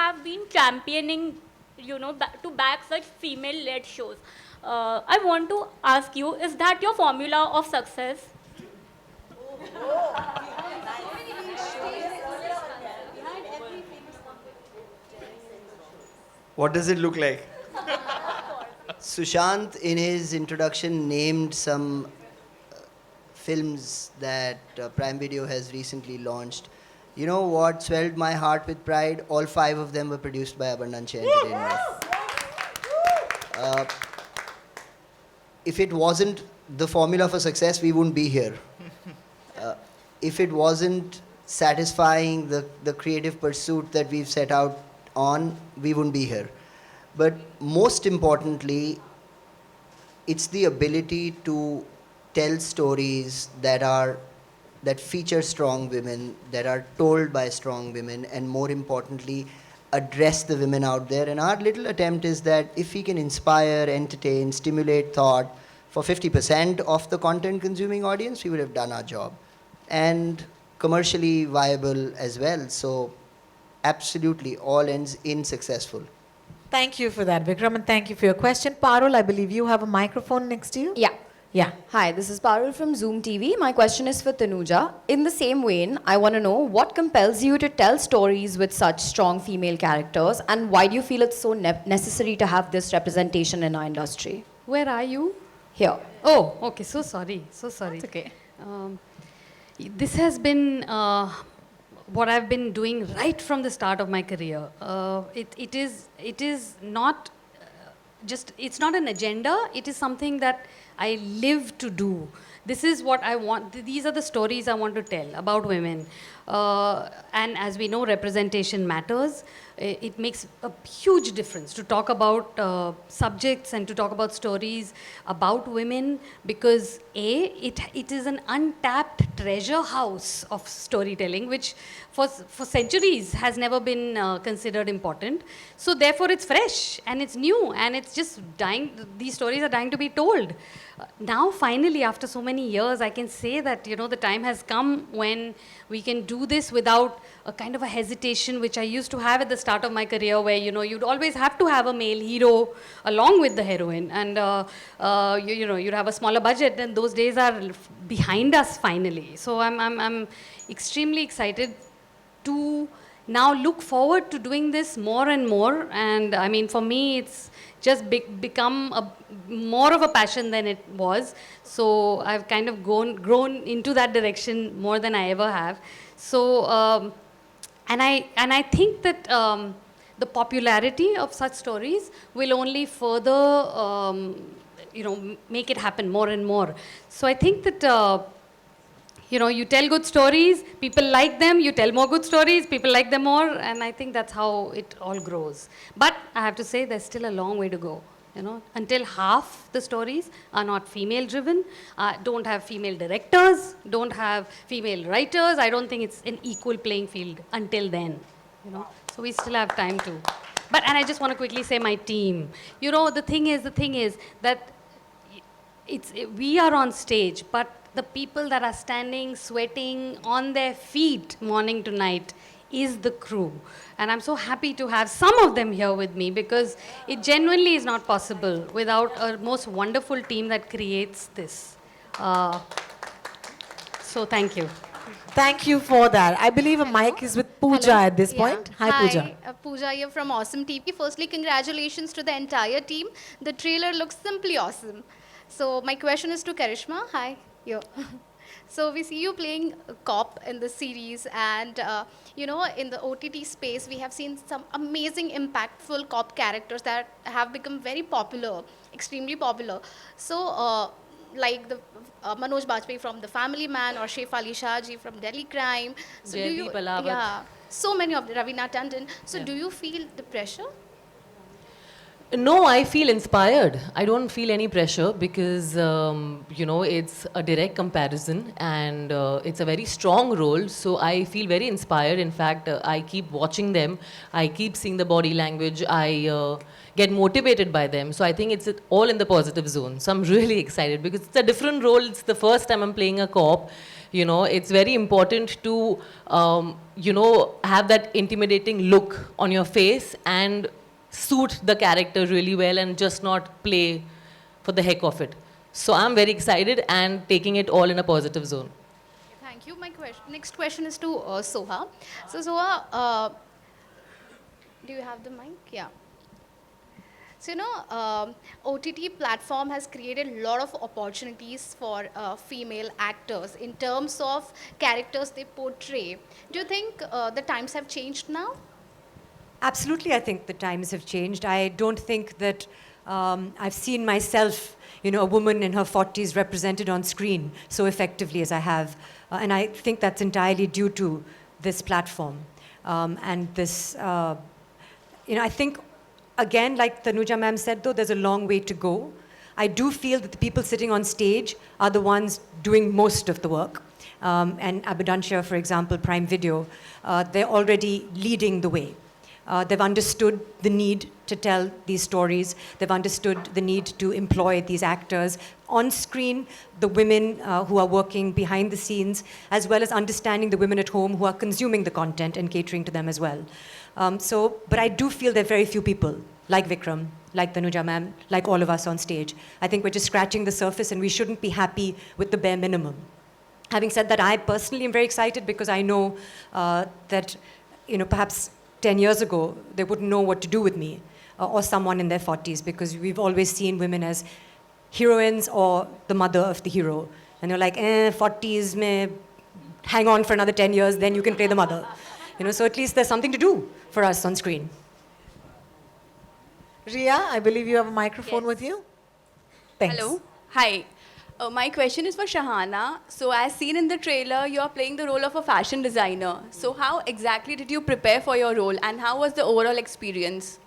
have been championing, to back such female-led shows. I want to ask you, is that your formula of success? What does it look like? Sushant, in his introduction, named some films that Prime Video has recently launched. You know what swelled my heart with pride? All 5 of them were produced by Abundantia Entertainment. Uh, if it wasn't the formula for success, we wouldn't be here. If it wasn't satisfying the creative pursuit that we've set out on, we wouldn't be here. But most importantly, it's the ability to tell stories that feature strong women, that are told by strong women, and more importantly, address the women out there. And our little attempt is that if we can inspire, entertain, stimulate thought for 50% of the content consuming audience, we would have done our job. And commercially viable as well. So absolutely all ends in successful. Thank you for that, Vikram, and thank you for your question. Parul, I believe you have a microphone next to you. Yeah. Yeah. Hi, this is Parul from Zoom TV. My question is for Tanuja. In the same vein, I want to know what compels you to tell stories with such strong female characters, and why do you feel it's so necessary to have this representation in our industry? Where are you? Here. Oh, okay. So sorry. So sorry. It's okay. This has been what I've been doing right from the start of my career. It is not just, it's not an agenda. It is something that I live to do. This is what I want. These are the stories I want to tell about women. And as we know, representation matters. It makes a huge difference to talk about subjects and to talk about stories about women, because it is an untapped treasure house of storytelling, which for centuries has never been considered important. So therefore it's fresh and it's new and it's just dying. These stories are dying to be told. Now finally, after so many years, I can say that the time has come when we can do this without a kind of a hesitation which I used to have at the start of my career, where you'd always have to have a male hero along with the heroine, and you'd have a smaller budget, and those days are behind us finally. So I'm extremely excited to now look forward to doing this more and more. And I mean, for me, it's just become more of a passion than it was. So I've kind of grown into that direction more than I ever have. So, and I think that the popularity of such stories will only further, make it happen more and more. So I think that you tell good stories, people like them, you tell more good stories, people like them more, and I think that's how it all grows. But I have to say, there's still a long way to go. Until half the stories are not female driven, don't have female directors, don't have female writers. I don't think it's an equal playing field until then. So we still have time to. And I just want to quickly say my team. The thing is that we are on stage, but the people that are standing, sweating on their feet morning to night is the crew. And I'm so happy to have some of them here with me, because it genuinely is not possible without a most wonderful team that creates this. So thank you. Thank you for that. I believe a mic is with Pooja at this point. Hi, Pooja. Hi, Pooja here from Awesome TV. Firstly, congratulations to the entire team. The trailer looks simply awesome. So my question is to Karishma. Hi. Yo. So we see you playing a cop in the series, and in the OTT space, we have seen some amazing, impactful cop characters that have become very popular, extremely popular. So, like the Manoj Bajpayee from The Family Man, or Saif Ali Shah ji from Delhi Crime. So so many of the Ravina Tandon. So do you feel the pressure? No, I feel inspired. I don't feel any pressure because, it's a direct comparison and it's a very strong role. So I feel very inspired. In fact, I keep watching them. I keep seeing the body language. I get motivated by them. So I think it's all in the positive zone. So I'm really excited because it's a different role. It's the first time I'm playing a cop. You know, it's very important to, you know, have that intimidating look on your face and suit the character really well and just not play for the heck of it. So I'm very excited and taking it all in a positive zone. Thank you. My next question is to Soha. So Soha, do you have the mic? Yeah. So, OTT platform has created a lot of opportunities for female actors in terms of characters they portray. Do you think the times have changed now? Absolutely, I think the times have changed. I don't think that I've seen myself, a woman in her 40s represented on screen so effectively as I have. And I think that's entirely due to this platform. And this, I think, again, like Tanuja ma'am said, though, there's a long way to go. I do feel that the people sitting on stage are the ones doing most of the work. And Abundancia, for example, Prime Video, they're already leading the way. They've understood the need to tell these stories. They've understood the need to employ these actors on screen, the women who are working behind the scenes, as well as understanding the women at home who are consuming the content and catering to them as well. But I do feel there are very few people like Vikram, like Tanuja ma'am, like all of us on stage. I think we're just scratching the surface and we shouldn't be happy with the bare minimum. Having said that, I personally am very excited because I know that, perhaps 10 years ago, they wouldn't know what to do with me or someone in their 40s because we've always seen women as heroines or the mother of the hero. And you're like, 40s, mein, hang on for another 10 years, then you can play the mother. So at least there's something to do for us on screen. Ria, I believe you have a microphone with you. Thanks. Hello. Hi. My question is for Sahana. So as seen in the trailer, you are playing the role of a fashion designer. So how exactly did you prepare for your role and how was the overall experience?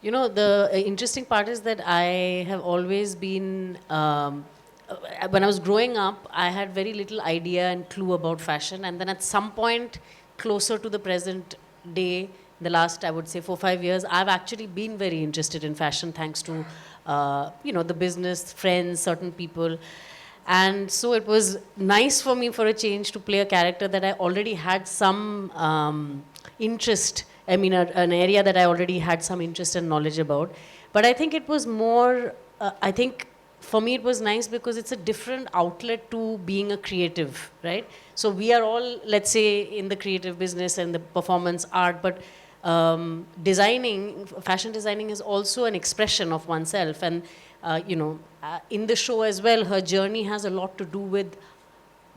The interesting part is that I have always been, when I was growing up, I had very little idea and clue about fashion. And then at some point, closer to the present day, the last, I would say, 4-5 years, I've actually been very interested in fashion thanks to the business, friends, certain people. And so it was nice for me for a change to play a character that I already had some interest, an area that I already had some interest and knowledge about. But I think it was more, for me it was nice because it's a different outlet to being a creative, right? So we are all, let's say, in the creative business and the performance art, but fashion designing is also an expression of oneself. And, in the show as well, her journey has a lot to do with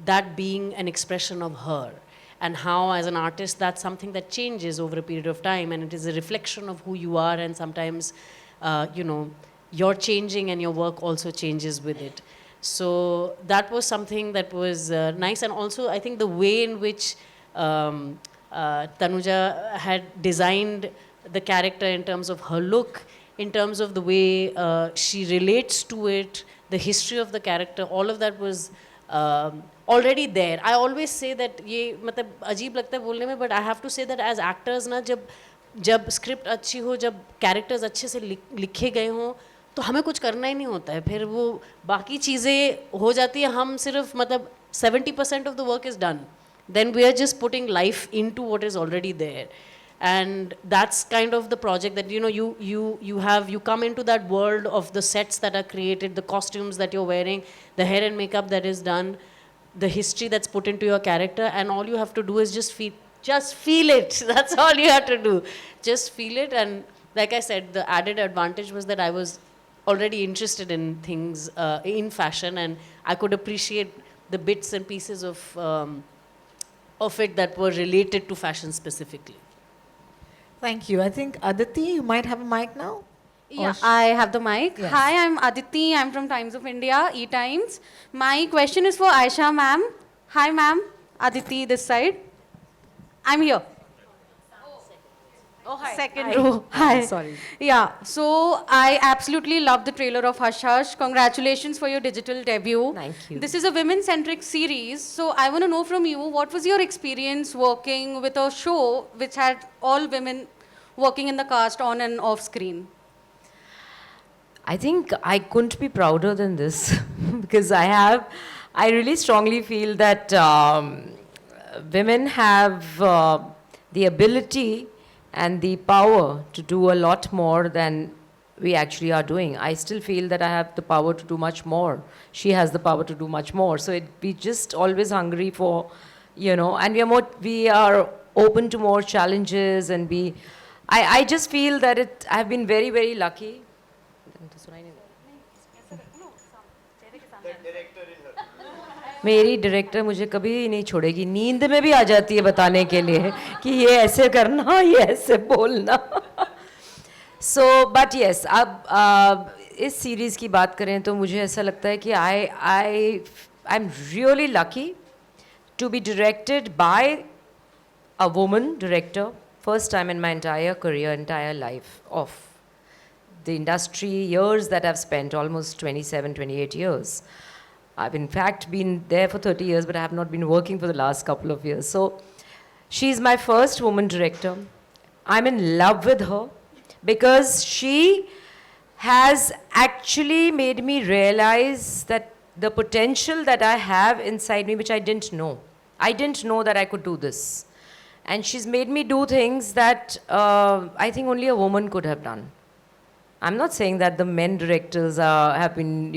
that being an expression of her. And how, as an artist, that's something that changes over a period of time. And it is a reflection of who you are. And sometimes, you're changing and your work also changes with it. So that was something that was nice. And also, I think the way in which Tanuja had designed the character in terms of her look, in terms of the way she relates to it, the history of the character, all of that was already there. I always say that ये मतलब अजीब लगता है बोलने में, but I have to say that as actors ना जब script अच्छी हो, जब characters अच्छे से लिखे गए हों, तो हमें कुछ करना ही नहीं होता है. फिर वो बाकी चीज़ें हो जाती है, हम सिर्फ मतलब 70% of the work is done. Then we are just putting life into what is already there. And that's kind of the project that, you come into that world of the sets that are created, the costumes that you're wearing, the hair and makeup that is done, the history that's put into your character, and all you have to do is just feel it. That's all you have to do. Just feel it. And like I said, the added advantage was that I was already interested in things, in fashion, and I could appreciate the bits and pieces of it that were related to fashion specifically. Thank you. I think Aditi, you might have a mic now. Yeah, I have the mic. Yes. Hi, I'm Aditi. I'm from Times of India, E-Times. My question is for Aisha ma'am. Hi ma'am, Aditi this side. I'm here. Oh, hi. Second row. Hi. Sorry. Yeah, so I absolutely love the trailer of Hush Hush. Congratulations for your digital debut. Thank you. This is a women-centric series, so I want to know from you, what was your experience working with a show which had all women working in the cast on and off screen? I think I couldn't be prouder than this because I have I really strongly feel that women have the ability and the power to do a lot more than we actually are doing. I still feel that I have the power to do much more. She has the power to do much more. So we just always hungry for, and we are open to more challenges, and I just feel that I've been very, very lucky. मेरी director मुझे कभी नहीं छोड़ेगी, नींद में भी आ जाती है बताने के लिए कि ये ऐसे करना, ये ऐसे बोलना. So, but yes, अब इस सीरीज़ की बात करें तो मुझे ऐसा लगता है कि I'm really lucky to be directed by a woman director, first time in my entire career, entire life of the industry, years that I've spent, almost 27, 28 years. I've in fact been there for 30 years, but I have not been working for the last couple of years. So she's my first woman director. I'm in love with her because she has actually made me realize that the potential that I have inside me, which I didn't know. I didn't know that I could do this. And she's made me do things that I think only a woman could have done. I'm not saying that the men directors have been,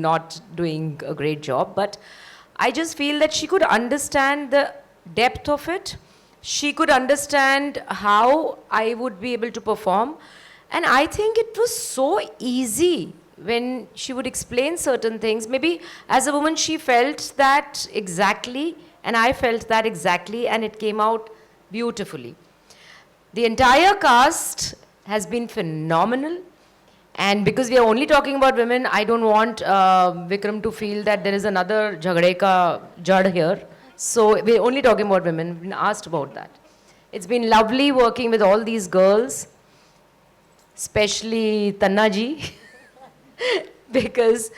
not doing a great job, but I just feel that she could understand the depth of it. She could understand how I would be able to perform. And I think it was so easy when she would explain certain things. Maybe as a woman, she felt that exactly, and I felt that exactly, and it came out beautifully. The entire cast has been phenomenal. And because we are only talking about women, I don't want Vikram to feel that there is another jhagde ka jad here. So we're only talking about women. We've been asked about that. It's been lovely working with all these girls, especially Tanna ji, because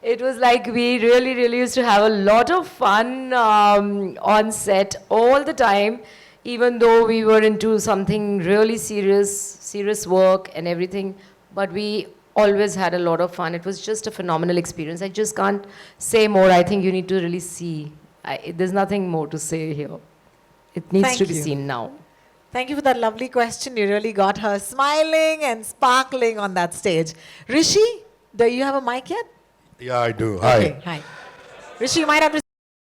it was like we really, really used to have a lot of fun on set all the time, even though we were into something really serious work and everything. But we always had a lot of fun. It was just a phenomenal experience. I just can't say more. I think you need to really see. There's nothing more to say here. It needs to be seen now. Thank you for that lovely question. You really got her smiling and sparkling on that stage. Rishi, do you have a mic yet? Yeah, I do. Hi. Okay, hi. Rishi, you might have to